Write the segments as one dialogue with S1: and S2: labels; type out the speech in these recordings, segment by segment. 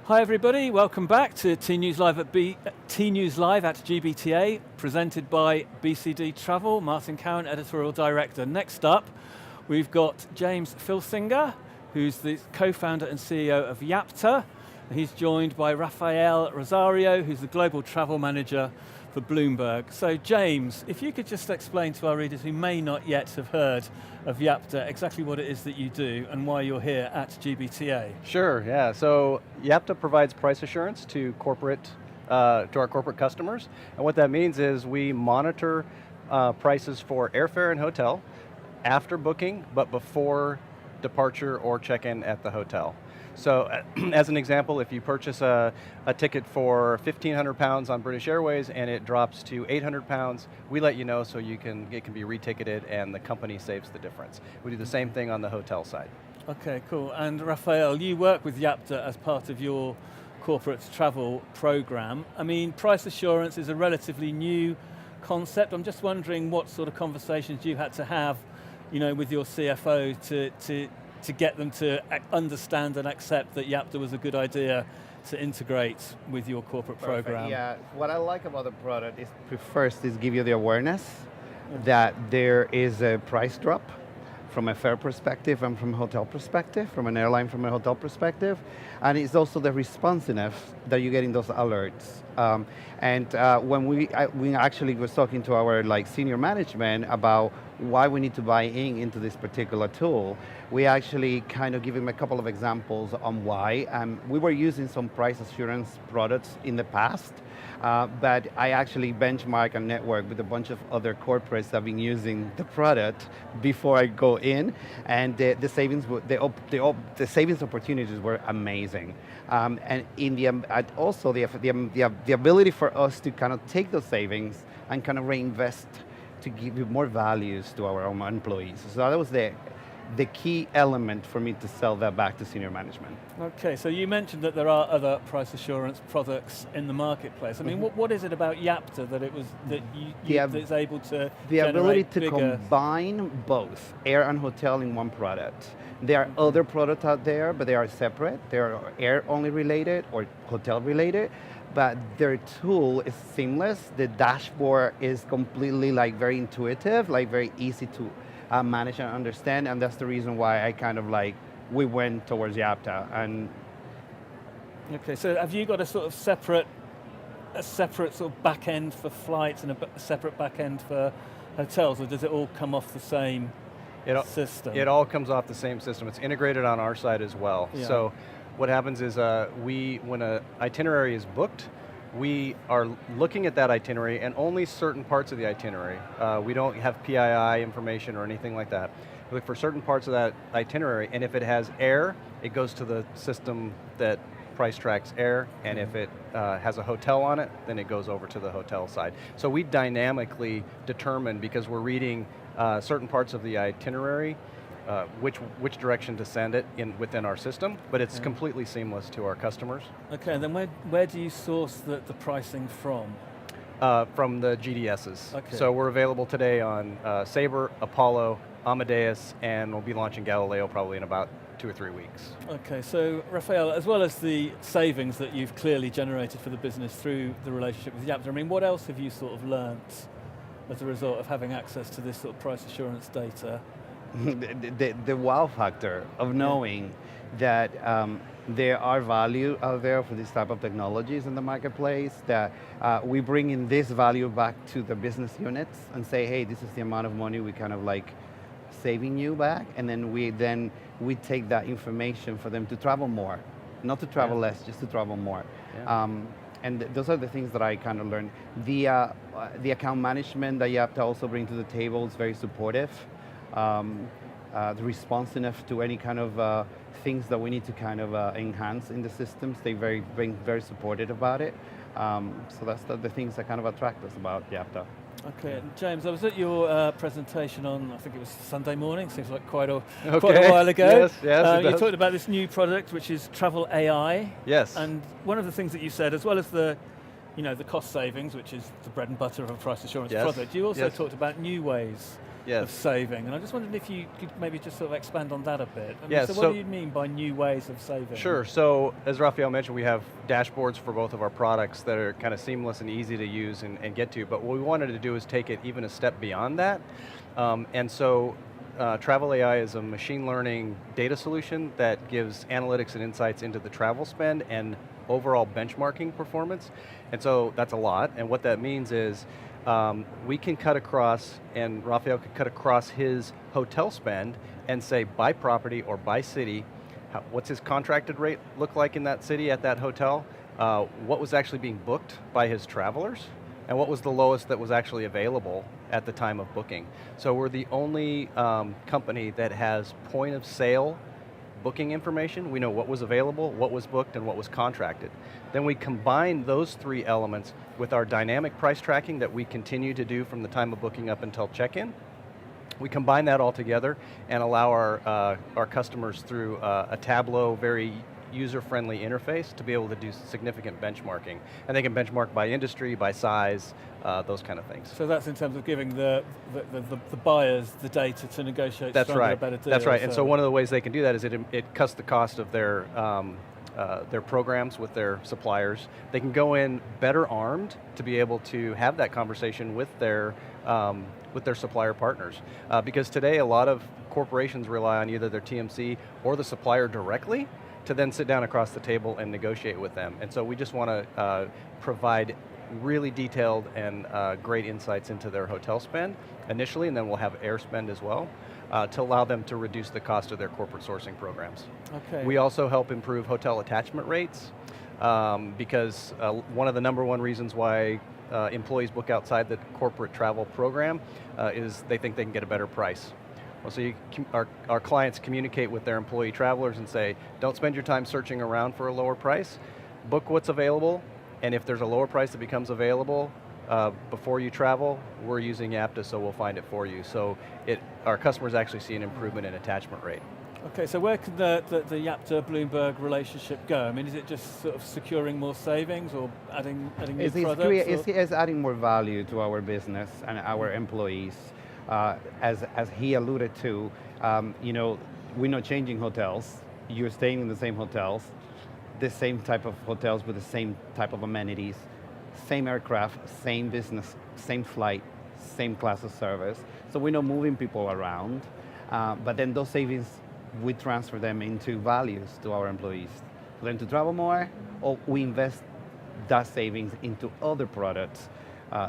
S1: Hi everybody, welcome back to tnoozLIVE at GBTA, presented by BCD Travel. Martin Cowan, Editorial Director. Next up, we've got James Filsinger, who's the co-founder and CEO of YAPTA. He's joined by Rafael Rosario, who's the Global Travel Manager for Bloomberg. So James, if you could just explain to our readers who may not yet have heard of YAPTA exactly what it is that you do and why you're here at GBTA.
S2: Sure, yeah. So YAPTA provides price assurance to our corporate customers. And what that means is we monitor prices for airfare and hotel after booking, but before departure or check-in at the hotel. So as an example, if you purchase a ticket for £1,500 on British Airways and it drops to £800, we let you know so it can be reticketed and the company saves the difference. We do the same thing on the hotel side.
S1: Okay, cool. And Rafael, you work with YAPTA as part of your corporate travel program. I mean, price assurance is a relatively new concept. I'm just wondering what sort of conversations you had to have, with your CFO to get them to understand and accept that YAPTA was a good idea to integrate with your corporate program.
S3: Yeah, what I like about the product is first is give you the awareness that there is a price drop from a fare perspective and from a hotel perspective, from an airline from a hotel perspective, and it's also the responsiveness that you get in those alerts. When we actually was talking to our senior management about why we need to buy into this particular tool, we actually kind of give him a couple of examples on why. We were using some price assurance products in the past, but I actually benchmark and network with a bunch of other corporates that have been using the product before I go in, and the savings opportunities were amazing. And also the ability for us to kind of take those savings and kind of reinvest to give you more values to our own employees. So that was the key element for me to sell that back to senior management.
S1: Okay, so you mentioned that there are other price assurance products in the marketplace. I mean, what is it about YAPTA that it's able to
S3: the ability to
S1: bigger
S3: combine both air and hotel in one product. There are other products out there, but they are separate. They are air only related or hotel related, but their tool is seamless. The dashboard is completely very intuitive, very easy to manage and understand, and that's the reason why we went towards YAPTA. And
S1: okay, so have you got a separate sort of back end for flights and a separate back end for hotels, or does it all come off the same system?
S2: It all comes off the same system. It's integrated on our side as well.
S1: Yeah.
S2: So what happens is when an itinerary is booked, we are looking at that itinerary and only certain parts of the itinerary. We don't have PII information or anything like that. We look for certain parts of that itinerary, and if it has air, it goes to the system that price tracks air, and if it has a hotel on it, then it goes over to the hotel side. So we dynamically determine, because we're reading certain parts of the itinerary, which direction to send it within our system, but it's completely seamless to our customers.
S1: Okay, and then where do you source the pricing from?
S2: From the GDSs.
S1: Okay.
S2: So we're available today on Sabre, Apollo, Amadeus, and we'll be launching Galileo probably in about 2 or 3 weeks.
S1: Okay, so Rafael, as well as the savings that you've clearly generated for the business through the relationship with YAPTA, I mean, what else have you sort of learnt as a result of having access to this sort of price assurance data?
S3: the wow factor of knowing that there are value out there for this type of technologies in the marketplace, that we bring in this value back to the business units and say, hey, this is the amount of money we kind of saving you back, and then we take that information for them to travel more, not to travel less, just to travel more. Yeah. And those are the things that I kind of learned. The account management that YAPTA also bring to the table is very supportive. The responsiveness to any kind of things that we need to kind of enhance in the systems, they very supportive about it. So that's the things that kind of attract us about YAPTA.
S1: Okay, James, I was at your presentation on, I think it was Sunday morning, seems like quite a while ago.
S2: Yes,
S1: you talked about this new product, which is Travel AI.
S2: Yes.
S1: And one of the things that you said, as well as the cost savings, which is the bread and butter of a price assurance product, you also talked about new ways of saving. And I just wondered if you could maybe just sort of expand on that a bit. I mean,
S2: Yeah,
S1: so what do you mean by new ways of saving?
S2: Sure, so as Rafael mentioned, we have dashboards for both of our products that are kind of seamless and easy to use and get to, but what we wanted to do is take it even a step beyond that. And so Travel AI is a machine learning data solution that gives analytics and insights into the travel spend and overall benchmarking performance. And so that's a lot, and what that means is we can cut across, and Rafael could cut across his hotel spend and say by property or by city, what's his contracted rate look like in that city at that hotel, what was actually being booked by his travelers, and what was the lowest that was actually available at the time of booking. So we're the only company that has point of sale booking information. We know what was available, what was booked, and what was contracted. Then we combine those three elements with our dynamic price tracking that we continue to do from the time of booking up until check-in. We combine that all together and allow our customers through a Tableau, very user-friendly interface to be able to do significant benchmarking. And they can benchmark by industry, by size, those kind of things.
S1: So that's in terms of giving the buyers the data to negotiate stronger, better deals.
S2: That's right, and so one of the ways they can do that is it cuts the cost of their programs with their suppliers. They can go in better armed to be able to have that conversation with their supplier partners. Because today a lot of corporations rely on either their TMC or the supplier directly to then sit down across the table and negotiate with them. And so we just want to provide really detailed and great insights into their hotel spend initially, and then we'll have air spend as well, to allow them to reduce the cost of their corporate sourcing programs.
S1: Okay.
S2: We also help improve hotel attachment rates, because one of the #1 reasons why employees book outside the corporate travel program is they think they can get a better price. Well, so our clients communicate with their employee travelers and say, don't spend your time searching around for a lower price, book what's available, and if there's a lower price that becomes available before you travel, we're using YAPTA, so we'll find it for you. So our customers actually see an improvement in attachment rate.
S1: Okay, so where could the YAPTA-Bloomberg relationship go? I mean, is it just sort of securing more savings or adding new products?
S3: It's adding more value to our business and our employees. As he alluded to, we're not changing hotels. You're staying in the same hotels, the same type of hotels with the same type of amenities, same aircraft, same business, same flight, same class of service. So we're not moving people around, but then those savings, we transfer them into values to our employees. For them to travel more, or we invest that savings into other products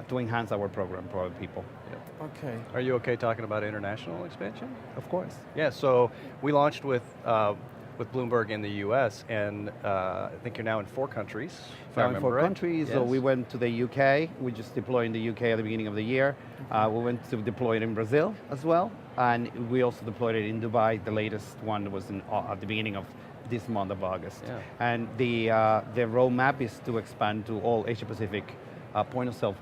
S3: to enhance our program for our people.
S2: Yep.
S1: Okay.
S2: Are you okay talking about international expansion?
S3: Of course.
S2: Yeah, so we launched with Bloomberg in the US, and I think you're now in 4 countries.
S3: Now in 4 countries,
S2: yes.
S3: So we went to the UK, we just deployed in the UK at the beginning of the year. We went to deploy it in Brazil as well, and we also deployed it in Dubai. The latest one was at the beginning of this month of August.
S2: Yeah.
S3: And the roadmap is to expand to all Asia Pacific point of sale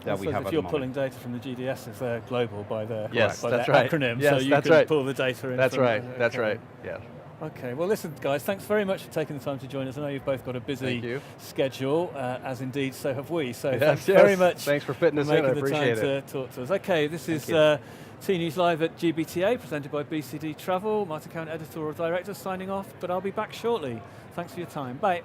S3: that we have at the moment.
S1: If you're pulling data from the GDSs, they're global by their,
S2: yes,
S1: by
S2: that's
S1: their
S2: right.
S1: acronym,
S2: yes,
S1: so you can pull the data in.
S2: That's right,
S1: okay.
S2: that's right, yeah.
S1: Okay, well listen guys, thanks very much for taking the time to join us. I know you've both got a busy schedule, as indeed so have we, so thanks very much.
S2: Thanks for fitting us in, I appreciate it.
S1: Making the time to talk to us. Okay, this is Tnooz Live at GBTA, presented by BCD Travel. Martin Cowan, editorial director, signing off, but I'll be back shortly. Thanks for your time, bye.